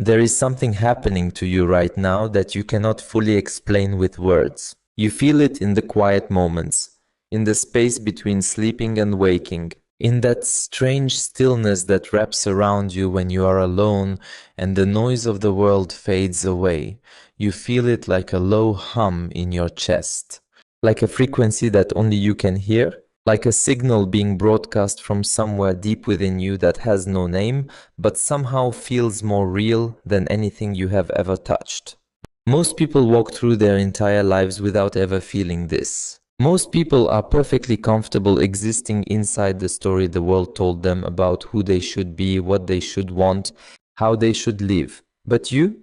There is something happening to you right now that you cannot fully explain with words. You feel it in the quiet moments, in the space between sleeping and waking, in that strange stillness that wraps around you when you are alone and the noise of the world fades away. You feel it like a low hum in your chest, like a frequency that only you can hear, like a signal being broadcast from somewhere deep within you that has no name, but somehow feels more real than anything you have ever touched. Most people walk through their entire lives without ever feeling this. Most people are perfectly comfortable existing inside the story the world told them about who they should be, what they should want, how they should live. But you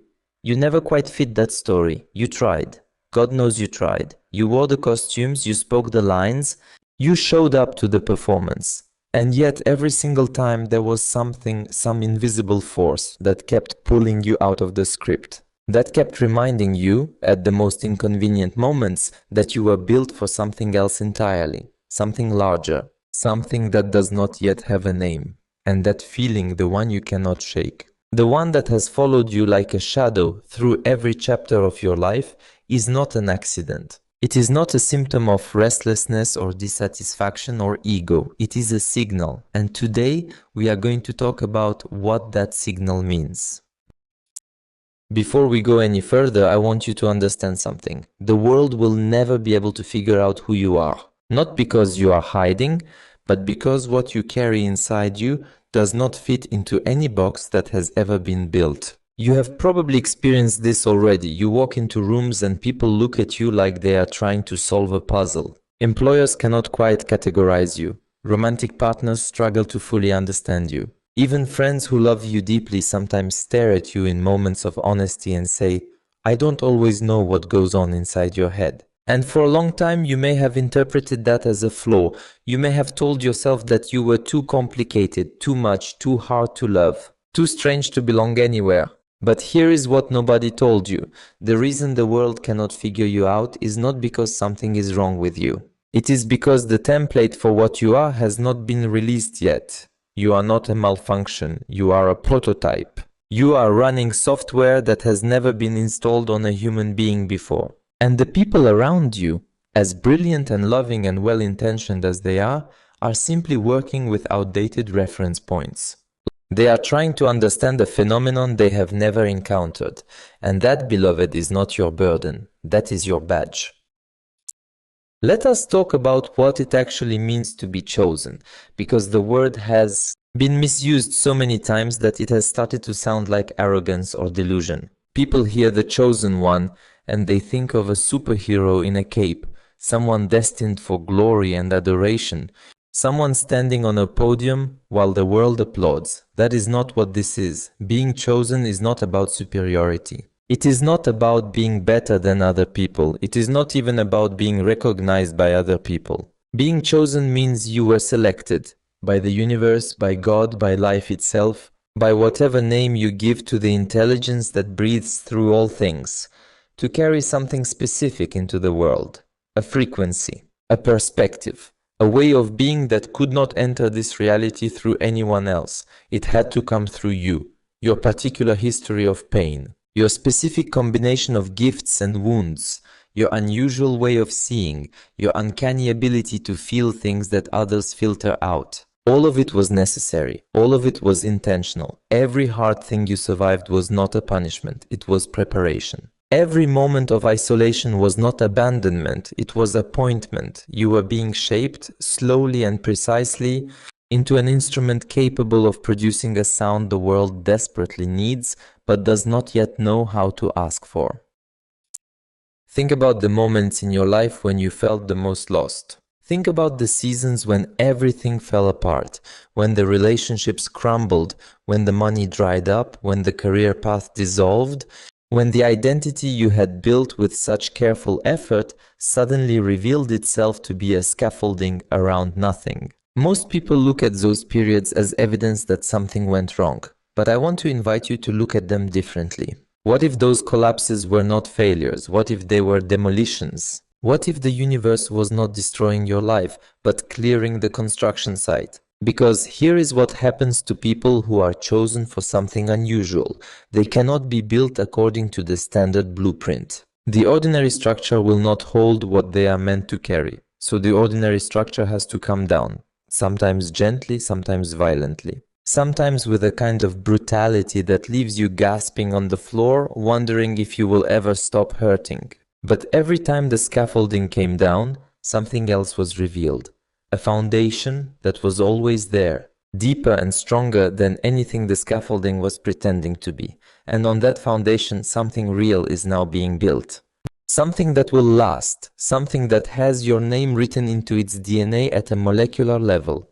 never quite fit that story. You tried. God knows you tried. You wore the costumes, you spoke the lines, you showed up to the performance. And yet every single time there was something, some invisible force that kept pulling you out of the script. That kept reminding you, at the most inconvenient moments, that you were built for something else entirely, something larger, something that does not yet have a name. And that feeling, the one you cannot shake, the one that has followed you like a shadow through every chapter of your life, is not an accident. It is not a symptom of restlessness or dissatisfaction or ego. It is a signal. And today we are going to talk about what that signal means. Before we go any further, I want you to understand something. The world will never be able to figure out who you are. Not because you are hiding, but because what you carry inside you does not fit into any box that has ever been built. You have probably experienced this already. You walk into rooms and people look at you like they are trying to solve a puzzle. Employers cannot quite categorize you. Romantic partners struggle to fully understand you. Even friends who love you deeply sometimes stare at you in moments of honesty and say, "I don't always know what goes on inside your head." And for a long time you may have interpreted that as a flaw. You may have told yourself that you were too complicated, too much, too hard to love, too strange to belong anywhere. But here is what nobody told you. The reason the world cannot figure you out is not because something is wrong with you. It is because the template for what you are has not been released yet. You are not a malfunction, you are a prototype. You are running software that has never been installed on a human being before. And the people around you, as brilliant and loving and well-intentioned as they are simply working with outdated reference points. They are trying to understand a phenomenon they have never encountered. And that, beloved, is not your burden. That is your badge. Let us talk about what it actually means to be chosen, because the word has been misused so many times that it has started to sound like arrogance or delusion. People hear the chosen one and they think of a superhero in a cape, someone destined for glory and adoration, someone standing on a podium while the world applauds. That is not what this is. Being chosen is not about superiority. It is not about being better than other people. It is not even about being recognized by other people. Being chosen means you were selected by the universe, by God, by life itself, by whatever name you give to the intelligence that breathes through all things, to carry something specific into the world, a frequency, a perspective, a way of being that could not enter this reality through anyone else. It had to come through you, your particular history of pain, your specific combination of gifts and wounds, your unusual way of seeing, your uncanny ability to feel things that others filter out. All of it was necessary. All of it was intentional. Every hard thing you survived was not a punishment. It was preparation. Every moment of isolation was not abandonment. It was appointment. You were being shaped slowly and precisely into an instrument capable of producing a sound the world desperately needs, but does not yet know how to ask for. Think about the moments in your life when you felt the most lost. Think about the seasons when everything fell apart, when the relationships crumbled, when the money dried up, when the career path dissolved, when the identity you had built with such careful effort suddenly revealed itself to be a scaffolding around nothing. Most people look at those periods as evidence that something went wrong. But I want to invite you to look at them differently. What if those collapses were not failures? What if they were demolitions? What if the universe was not destroying your life, but clearing the construction site? Because here is what happens to people who are chosen for something unusual. They cannot be built according to the standard blueprint. The ordinary structure will not hold what they are meant to carry. So the ordinary structure has to come down, sometimes gently, sometimes violently. Sometimes with a kind of brutality that leaves you gasping on the floor, wondering if you will ever stop hurting. But every time the scaffolding came down, something else was revealed. A foundation that was always there, deeper and stronger than anything the scaffolding was pretending to be. And on that foundation, something real is now being built. Something that will last, something that has your name written into its DNA at a molecular level.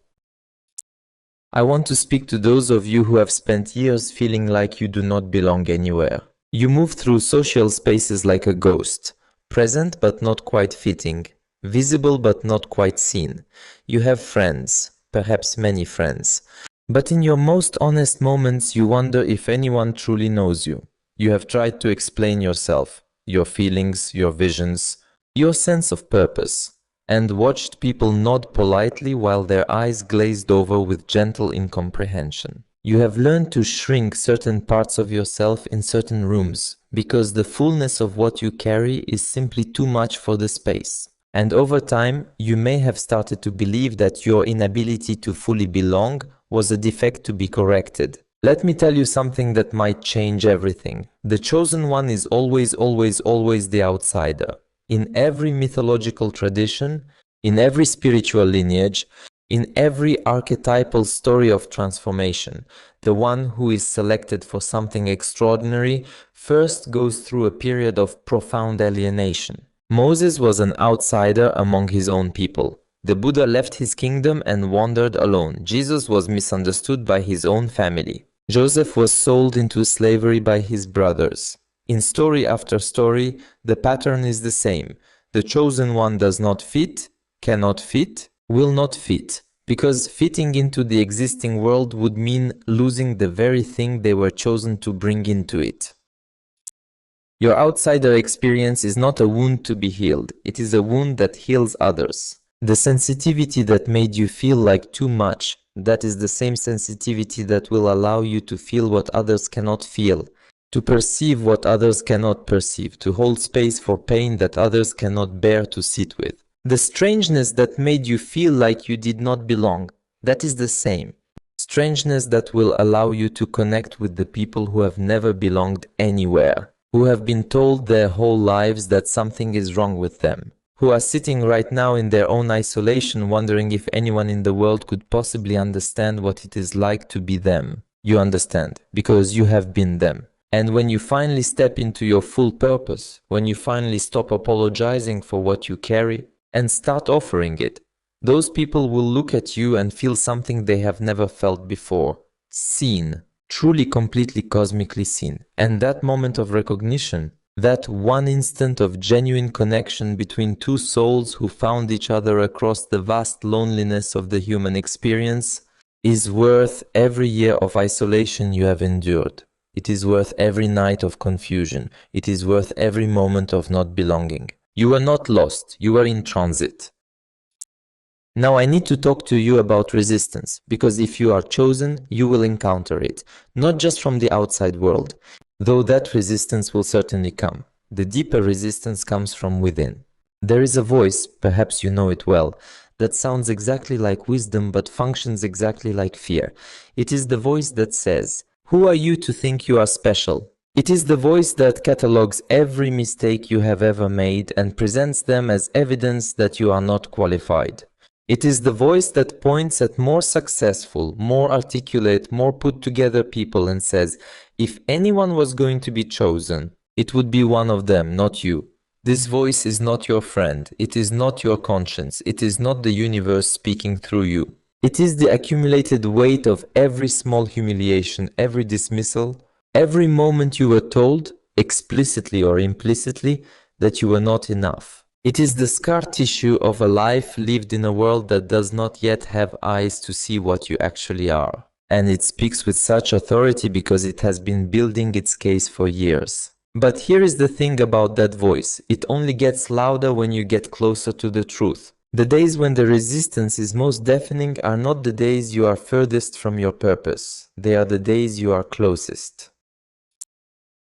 I want to speak to those of you who have spent years feeling like you do not belong anywhere. You move through social spaces like a ghost, present but not quite fitting, visible but not quite seen. You have friends, perhaps many friends. But in your most honest moments, you wonder if anyone truly knows you. You have tried to explain yourself, your feelings, your visions, your sense of purpose, and watched people nod politely while their eyes glazed over with gentle incomprehension. You have learned to shrink certain parts of yourself in certain rooms, because the fullness of what you carry is simply too much for the space. And over time, you may have started to believe that your inability to fully belong was a defect to be corrected. Let me tell you something that might change everything. The chosen one is always the outsider. In every mythological tradition, in every spiritual lineage, in every archetypal story of transformation, the one who is selected for something extraordinary first goes through a period of profound alienation. Moses was an outsider among his own people. The Buddha left his kingdom and wandered alone. Jesus was misunderstood by his own family. Joseph was sold into slavery by his brothers. In story after story, the pattern is the same. The chosen one does not fit, cannot fit, will not fit, because fitting into the existing world would mean losing the very thing they were chosen to bring into it. Your outsider experience is not a wound to be healed, it is a wound that heals others. The sensitivity that made you feel like too much, that is the same sensitivity that will allow you to feel what others cannot feel, to perceive what others cannot perceive, to hold space for pain that others cannot bear to sit with. The strangeness that made you feel like you did not belong, that is the same. Strangeness that will allow you to connect with the people who have never belonged anywhere, who have been told their whole lives that something is wrong with them, who are sitting right now in their own isolation wondering if anyone in the world could possibly understand what it is like to be them. You understand, because you have been them. And when you finally step into your full purpose, when you finally stop apologizing for what you carry and start offering it, those people will look at you and feel something they have never felt before. Seen. Truly, completely, cosmically seen. And that moment of recognition, that one instant of genuine connection between two souls who found each other across the vast loneliness of the human experience, is worth every year of isolation you have endured. It is worth every night of confusion. It is worth every moment of not belonging. You were not lost, you were in transit. Now I need to talk to you about resistance, because if you are chosen, you will encounter it, not just from the outside world, though that resistance will certainly come. The deeper resistance comes from within. There is a voice, perhaps you know it well, that sounds exactly like wisdom but functions exactly like fear. It is the voice that says, "Who are you to think you are special?" It is the voice that catalogues every mistake you have ever made and presents them as evidence that you are not qualified. It is the voice that points at more successful, more articulate, more put together people and says, if anyone was going to be chosen, it would be one of them, not you. This voice is not your friend, it is not your conscience, it is not the universe speaking through you. It is the accumulated weight of every small humiliation, every dismissal, every moment you were told, explicitly or implicitly, that you were not enough. It is the scar tissue of a life lived in a world that does not yet have eyes to see what you actually are. And it speaks with such authority because it has been building its case for years. But here is the thing about that voice. It only gets louder when you get closer to the truth. The days when the resistance is most deafening are not the days you are furthest from your purpose. They are the days you are closest.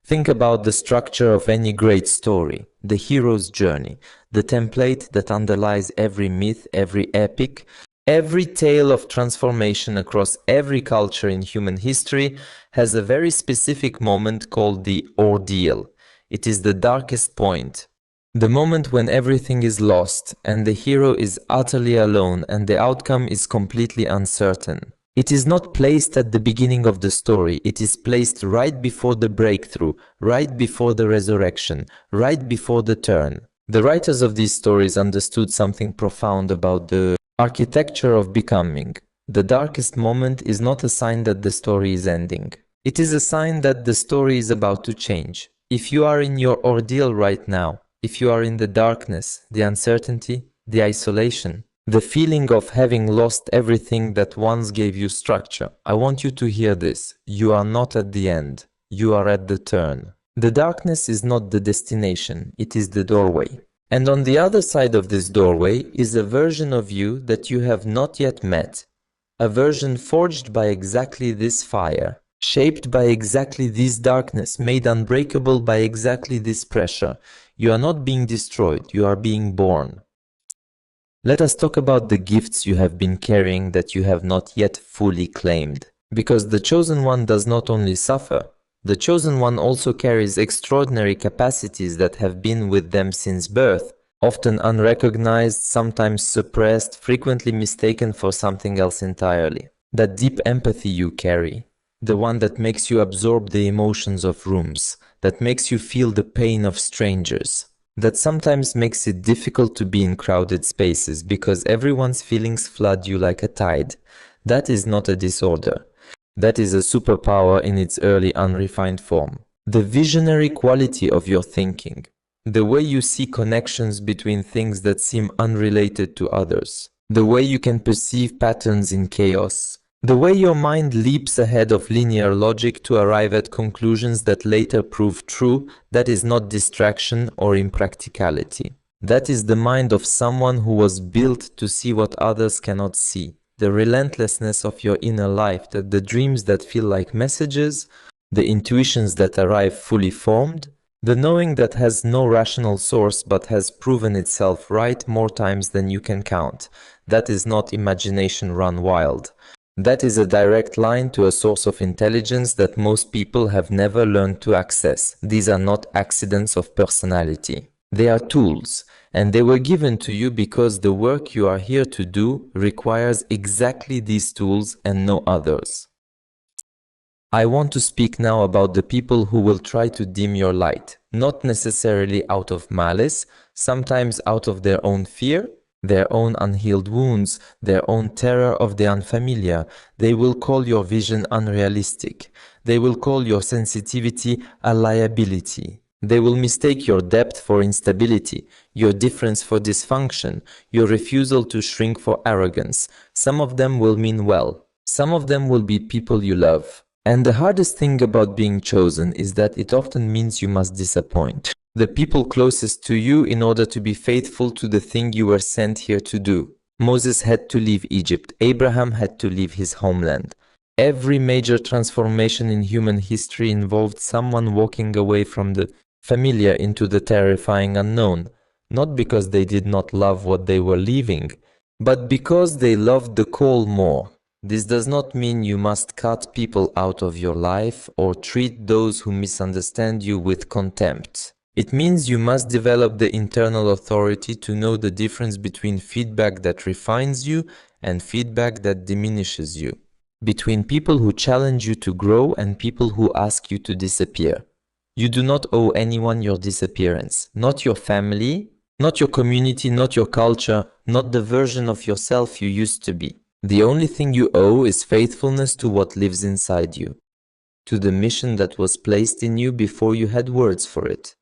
Think about the structure of any great story, the hero's journey, the template that underlies every myth, every epic, every tale of transformation across every culture in human history has a very specific moment called the ordeal. It is the darkest point. The moment when everything is lost and the hero is utterly alone and the outcome is completely uncertain. It is not placed at the beginning of the story, it is placed right before the breakthrough, right before the resurrection, right before the turn. The writers of these stories understood something profound about the architecture of becoming. The darkest moment is not a sign that the story is ending. It is a sign that the story is about to change. If you are in your ordeal right now, if you are in the darkness, the uncertainty, the isolation, the feeling of having lost everything that once gave you structure, I want you to hear this. You are not at the end. You are at the turn. The darkness is not the destination, it is the doorway. And on the other side of this doorway is a version of you that you have not yet met. A version forged by exactly this fire, shaped by exactly this darkness, made unbreakable by exactly this pressure. You are not being destroyed, you are being born. Let us talk about the gifts you have been carrying that you have not yet fully claimed. Because the chosen one does not only suffer, the chosen one also carries extraordinary capacities that have been with them since birth, often unrecognized, sometimes suppressed, frequently mistaken for something else entirely. That deep empathy you carry, the one that makes you absorb the emotions of rooms, that makes you feel the pain of strangers, that sometimes makes it difficult to be in crowded spaces because everyone's feelings flood you like a tide. That is not a disorder. That is a superpower in its early unrefined form. The visionary quality of your thinking. The way you see connections between things that seem unrelated to others. The way you can perceive patterns in chaos. The way your mind leaps ahead of linear logic to arrive at conclusions that later prove true, that is not distraction or impracticality. That is the mind of someone who was built to see what others cannot see. The relentlessness of your inner life, that the dreams that feel like messages, the intuitions that arrive fully formed, the knowing that has no rational source but has proven itself right more times than you can count. That is not imagination run wild. That is a direct line to a source of intelligence that most people have never learned to access. These are not accidents of personality. They are tools, and they were given to you because the work you are here to do requires exactly these tools and no others. I want to speak now about the people who will try to dim your light, not necessarily out of malice, sometimes out of their own fear, their own unhealed wounds, their own terror of the unfamiliar. They will call your vision unrealistic. They will call your sensitivity a liability. They will mistake your depth for instability, your difference for dysfunction, your refusal to shrink for arrogance. Some of them will mean well. Some of them will be people you love. And the hardest thing about being chosen is that it often means you must disappoint the people closest to you in order to be faithful to the thing you were sent here to do. Moses had to leave Egypt. Abraham had to leave his homeland. Every major transformation in human history involved someone walking away from the familiar into the terrifying unknown, not because they did not love what they were leaving, but because they loved the call more. This does not mean you must cut people out of your life or treat those who misunderstand you with contempt. It means you must develop the internal authority to know the difference between feedback that refines you and feedback that diminishes you. Between people who challenge you to grow and people who ask you to disappear. You do not owe anyone your disappearance, not your family, not your community, not your culture, not the version of yourself you used to be. The only thing you owe is faithfulness to what lives inside you, to the mission that was placed in you before you had words for it.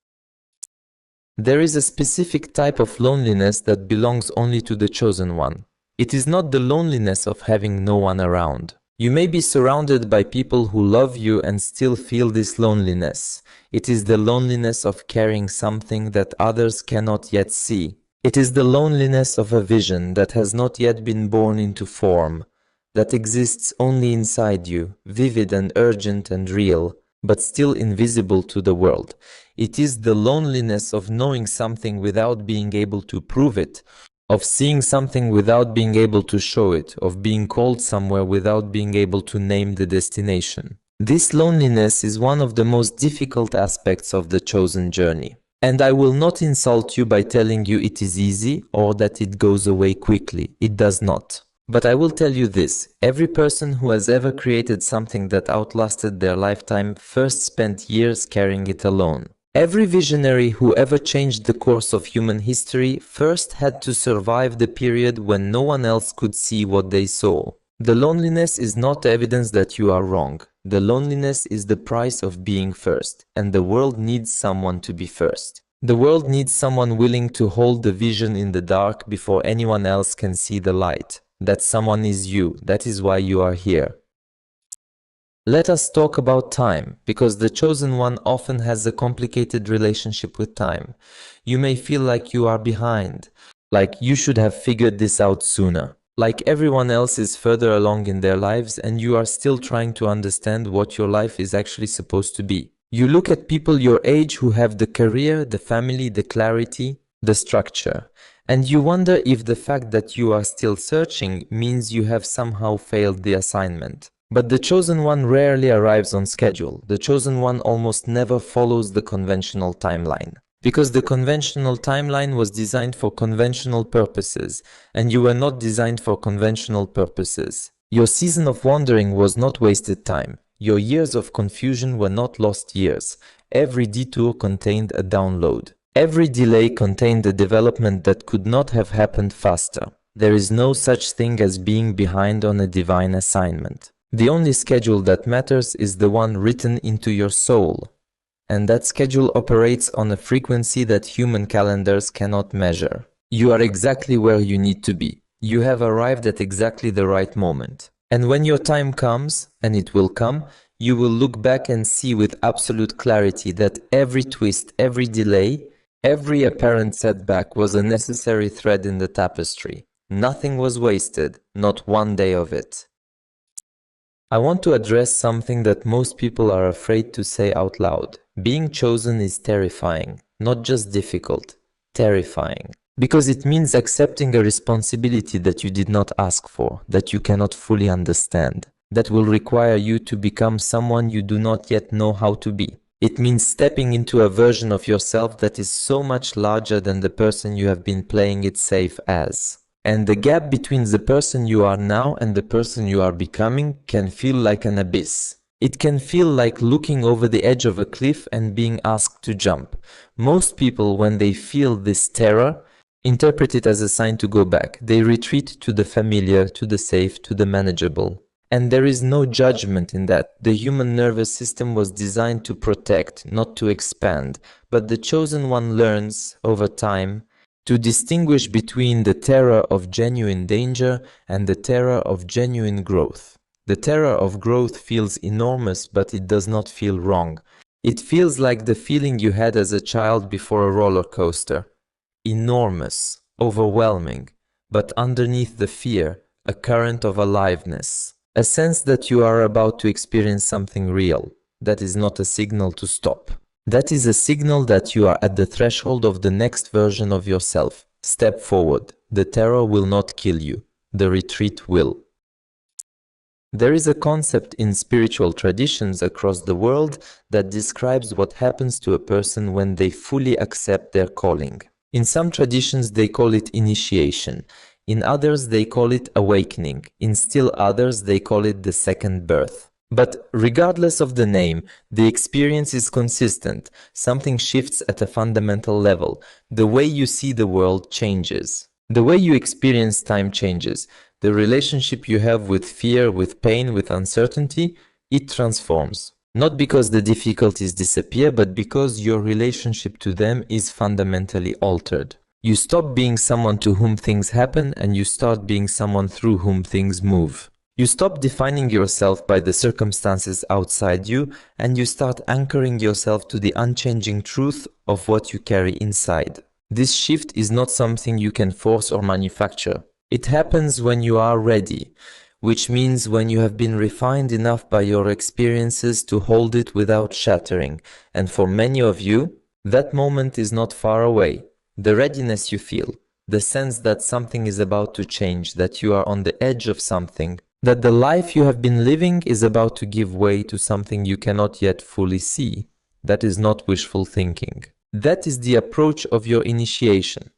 There is a specific type of loneliness that belongs only to the chosen one. It is not the loneliness of having no one around. You may be surrounded by people who love you and still feel this loneliness. It is the loneliness of carrying something that others cannot yet see. It is the loneliness of a vision that has not yet been born into form, that exists only inside you, vivid and urgent and real, but still invisible to the world. It is the loneliness of knowing something without being able to prove it, of seeing something without being able to show it, of being called somewhere without being able to name the destination. This loneliness is one of the most difficult aspects of the chosen journey. And I will not insult you by telling you it is easy or that it goes away quickly. It does not. But I will tell you this, every person who has ever created something that outlasted their lifetime first spent years carrying it alone. Every visionary who ever changed the course of human history first had to survive the period when no one else could see what they saw. The loneliness is not evidence that you are wrong. The loneliness is the price of being first, and the world needs someone to be first. The world needs someone willing to hold the vision in the dark before anyone else can see the light. That someone is you. That is why you are here. Let us talk about time, because the chosen one often has a complicated relationship with time. You may feel like you are behind, like you should have figured this out sooner. Like everyone else is further along in their lives and you are still trying to understand what your life is actually supposed to be. You look at people your age who have the career, the family, the clarity, the structure, and you wonder if the fact that you are still searching means you have somehow failed the assignment. But the chosen one rarely arrives on schedule. The chosen one almost never follows the conventional timeline. Because the conventional timeline was designed for conventional purposes, and you were not designed for conventional purposes. Your season of wandering was not wasted time. Your years of confusion were not lost years. Every detour contained a download. Every delay contained a development that could not have happened faster. There is no such thing as being behind on a divine assignment. The only schedule that matters is the one written into your soul. And that schedule operates on a frequency that human calendars cannot measure. You are exactly where you need to be. You have arrived at exactly the right moment. And when your time comes, and it will come, you will look back and see with absolute clarity that every twist, every delay, every apparent setback was a necessary thread in the tapestry. Nothing was wasted, not one day of it. I want to address something that most people are afraid to say out loud. Being chosen is terrifying, not just difficult, terrifying. Because it means accepting a responsibility that you did not ask for, that you cannot fully understand, that will require you to become someone you do not yet know how to be. It means stepping into a version of yourself that is so much larger than the person you have been playing it safe as. And the gap between the person you are now and the person you are becoming can feel like an abyss. It can feel like looking over the edge of a cliff and being asked to jump. Most people, when they feel this terror, interpret it as a sign to go back. They retreat to the familiar, to the safe, to the manageable. And there is no judgment in that. The human nervous system was designed to protect, not to expand. But the chosen one learns, over time, to distinguish between the terror of genuine danger and the terror of genuine growth. The terror of growth feels enormous, but it does not feel wrong. It feels like the feeling you had as a child before a roller coaster. Enormous, overwhelming, but underneath the fear, a current of aliveness. A sense that you are about to experience something real. That is not a signal to stop. That is a signal that you are at the threshold of the next version of yourself. Step forward. The terror will not kill you. The retreat will. There is a concept in spiritual traditions across the world that describes what happens to a person when they fully accept their calling. In some traditions they call it initiation. In others they call it awakening. In still others they call it the second birth. But regardless of the name, the experience is consistent. Something shifts at a fundamental level. The way you see the world changes. The way you experience time changes. The relationship you have with fear, with pain, with uncertainty, it transforms. Not because the difficulties disappear, but because your relationship to them is fundamentally altered. You stop being someone to whom things happen and you start being someone through whom things move. You stop defining yourself by the circumstances outside you and you start anchoring yourself to the unchanging truth of what you carry inside. This shift is not something you can force or manufacture. It happens when you are ready, which means when you have been refined enough by your experiences to hold it without shattering. And for many of you, that moment is not far away. The readiness you feel, the sense that something is about to change, that you are on the edge of something, that the life you have been living is about to give way to something you cannot yet fully see. That is not wishful thinking. That is the approach of your initiation.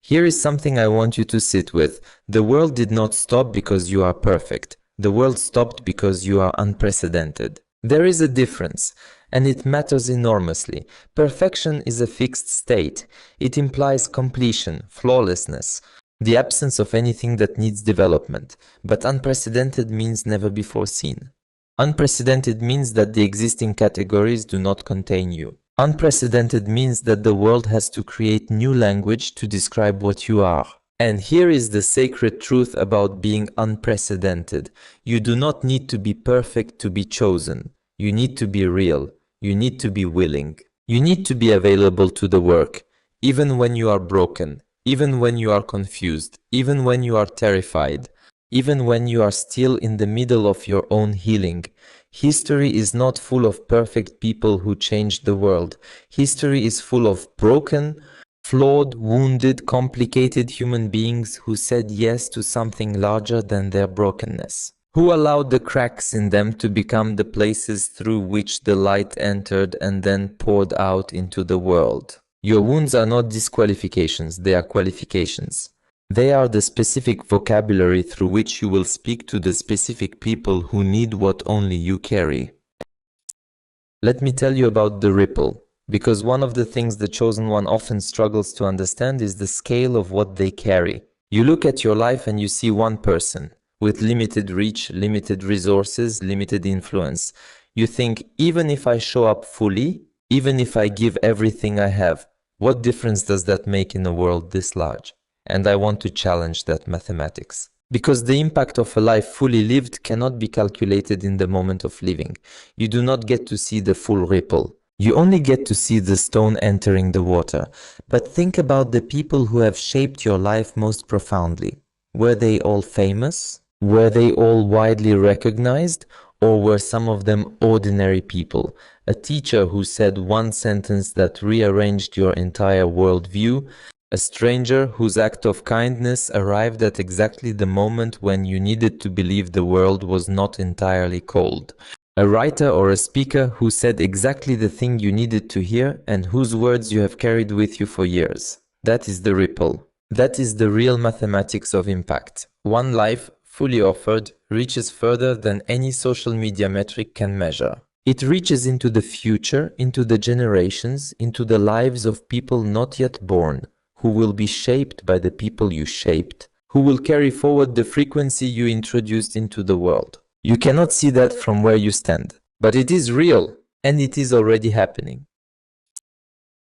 Here is something I want you to sit with. The world did not stop because you are perfect. The world stopped because you are unprecedented. There is a difference, and it matters enormously. Perfection is a fixed state. It implies completion, flawlessness, the absence of anything that needs development. But unprecedented means never before seen. Unprecedented means that the existing categories do not contain you. Unprecedented means that the world has to create new language to describe what you are. And here is the sacred truth about being unprecedented. You do not need to be perfect to be chosen. You need to be real. You need to be willing. You need to be available to the work, even when you are broken, even when you are confused, even when you are terrified, even when you are still in the middle of your own healing. History is not full of perfect people who changed the world. History is full of broken, flawed, wounded, complicated human beings who said yes to something larger than their brokenness, who allowed the cracks in them to become the places through which the light entered and then poured out into the world. Your wounds are not disqualifications, they are qualifications. They are the specific vocabulary through which you will speak to the specific people who need what only you carry. Let me tell you about the ripple, because one of the things the chosen one often struggles to understand is the scale of what they carry. You look at your life and you see one person with limited reach, limited resources, limited influence. You think, even if I show up fully, even if I give everything I have, what difference does that make in a world this large? And I want to challenge that mathematics. Because the impact of a life fully lived cannot be calculated in the moment of living. You do not get to see the full ripple. You only get to see the stone entering the water. But think about the people who have shaped your life most profoundly. Were they all famous? Were they all widely recognized? Or were some of them ordinary people? A teacher who said one sentence that rearranged your entire worldview? A stranger whose act of kindness arrived at exactly the moment when you needed to believe the world was not entirely cold. A writer or a speaker who said exactly the thing you needed to hear and whose words you have carried with you for years. That is the ripple. That is the real mathematics of impact. One life, fully offered, reaches further than any social media metric can measure. It reaches into the future, into the generations, into the lives of people not yet born, who will be shaped by the people you shaped, who will carry forward the frequency you introduced into the world. You cannot see that from where you stand, but it is real, and it is already happening.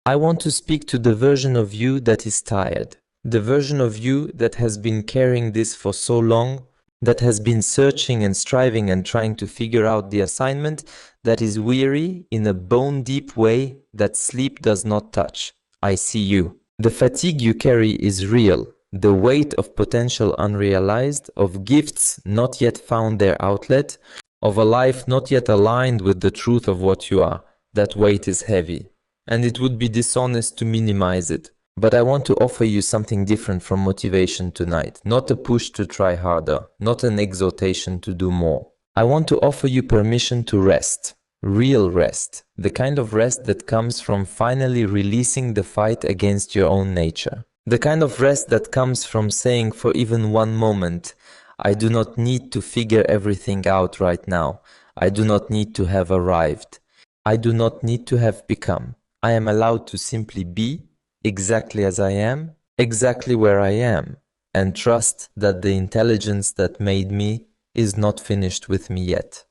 I want to speak to the version of you that is tired, the version of you that has been carrying this for so long, that has been searching and striving and trying to figure out the assignment, that is weary in a bone-deep way that sleep does not touch. I see you. The fatigue you carry is real, the weight of potential unrealized, of gifts not yet found their outlet, of a life not yet aligned with the truth of what you are. That weight is heavy, and it would be dishonest to minimize it. But I want to offer you something different from motivation tonight, not a push to try harder, not an exhortation to do more. I want to offer you permission to rest. Real rest, the kind of rest that comes from finally releasing the fight against your own nature. The kind of rest that comes from saying for even one moment, I do not need to figure everything out right now. I do not need to have arrived. I do not need to have become. I am allowed to simply be exactly as I am, exactly where I am, and trust that the intelligence that made me is not finished with me yet.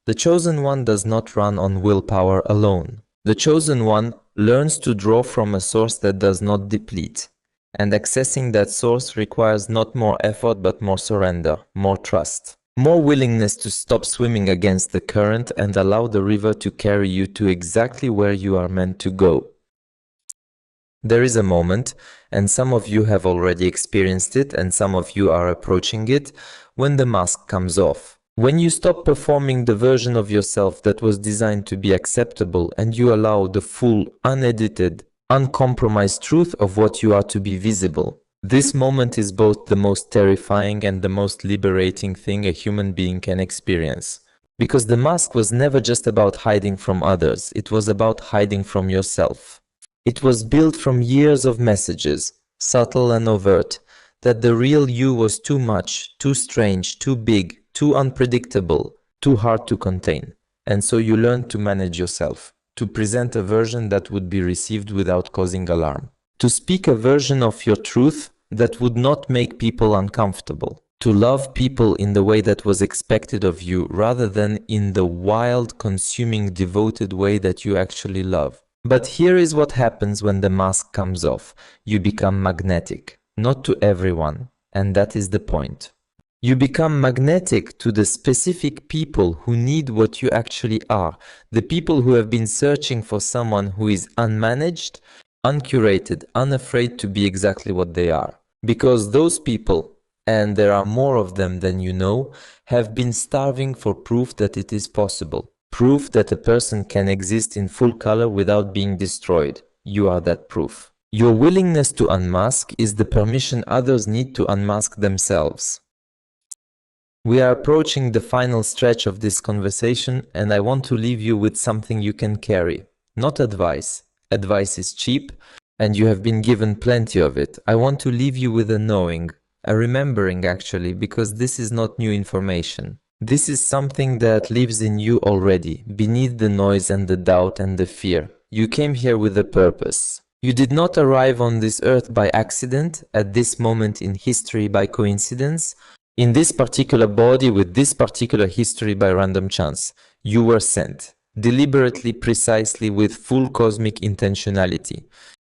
The chosen one does not run on willpower alone. The chosen one learns to draw from a source that does not deplete. And accessing that source requires not more effort but more surrender, more trust, more willingness to stop swimming against the current and allow the river to carry you to exactly where you are meant to go. There is a moment, and some of you have already experienced it, and some of you are approaching it, when the mask comes off. When you stop performing the version of yourself that was designed to be acceptable and you allow the full, unedited, uncompromised truth of what you are to be visible. This moment is both the most terrifying and the most liberating thing a human being can experience. Because the mask was never just about hiding from others, it was about hiding from yourself. It was built from years of messages, subtle and overt, that the real you was too much, too strange, too big, too unpredictable, too hard to contain. And so you learned to manage yourself, to present a version that would be received without causing alarm, to speak a version of your truth that would not make people uncomfortable, to love people in the way that was expected of you rather than in the wild, consuming, devoted way that you actually love. But here is what happens when the mask comes off. You become magnetic, not to everyone, and that is the point. You become magnetic to the specific people who need what you actually are, the people who have been searching for someone who is unmanaged, uncurated, unafraid to be exactly what they are. Because those people, and there are more of them than you know, have been starving for proof that it is possible. Proof that a person can exist in full color without being destroyed. You are that proof. Your willingness to unmask is the permission others need to unmask themselves. We are approaching the final stretch of this conversation, and I want to leave you with something you can carry. Not advice. Advice is cheap, and you have been given plenty of it. I want to leave you with a knowing, a remembering actually, because this is not new information. This is something that lives in you already, beneath the noise and the doubt and the fear. You came here with a purpose. You did not arrive on this earth by accident, at this moment in history by coincidence, in this particular body with this particular history by random chance. You were sent, deliberately, precisely, with full cosmic intentionality.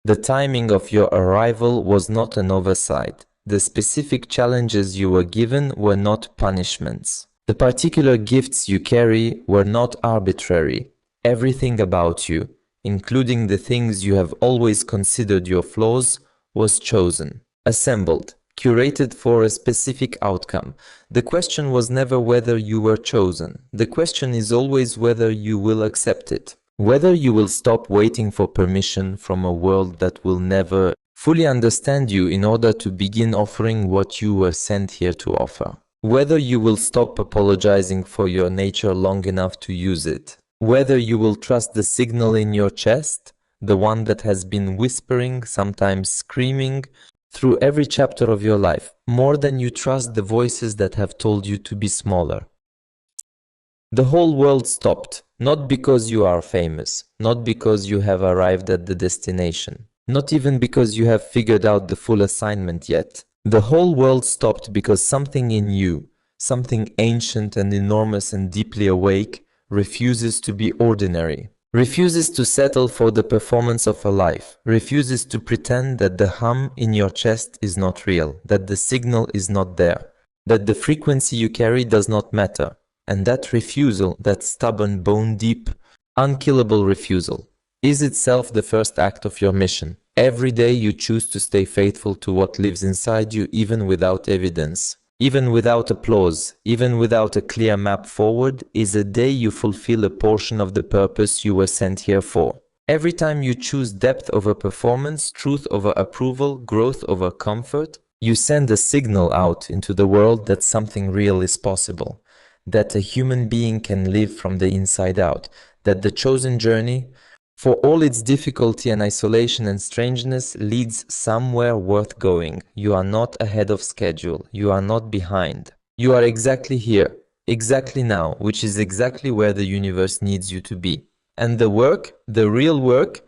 The timing of your arrival was not an oversight. The specific challenges you were given were not punishments. The particular gifts you carry were not arbitrary. Everything about you, including the things you have always considered your flaws, was chosen, assembled, curated for a specific outcome. The question was never whether you were chosen. The question is always whether you will accept it. Whether you will stop waiting for permission from a world that will never fully understand you in order to begin offering what you were sent here to offer. Whether you will stop apologizing for your nature long enough to use it. Whether you will trust the signal in your chest, the one that has been whispering, sometimes screaming, through every chapter of your life, more than you trust the voices that have told you to be smaller. The whole world stopped, not because you are famous, not because you have arrived at the destination, not even because you have figured out the full assignment yet. The whole world stopped because something in you, something ancient and enormous and deeply awake, refuses to be ordinary. Refuses to settle for the performance of a life, refuses to pretend that the hum in your chest is not real, that the signal is not there, that the frequency you carry does not matter. And that refusal, that stubborn, bone-deep, unkillable refusal, is itself the first act of your mission. Every day you choose to stay faithful to what lives inside you, even without evidence. Even without applause, even without a clear map forward, is a day you fulfill a portion of the purpose you were sent here for. Every time you choose depth over performance, truth over approval, growth over comfort, you send a signal out into the world that something real is possible, that a human being can live from the inside out, that the chosen journey, for all its difficulty and isolation and strangeness, leads somewhere worth going. You are not ahead of schedule. You are not behind. You are exactly here, exactly now, which is exactly where the universe needs you to be. And the work, the real work,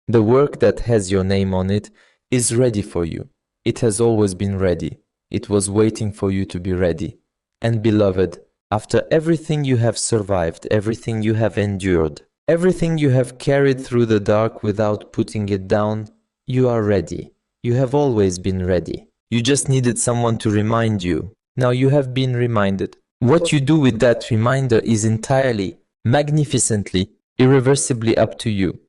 the work that has your name on it, is ready for you. It has always been ready. It was waiting for you to be ready. And beloved, after everything you have survived, everything you have endured, everything you have carried through the dark without putting it down, you are ready. You have always been ready. You just needed someone to remind you. Now you have been reminded. What you do with that reminder is entirely, magnificently, irreversibly up to you.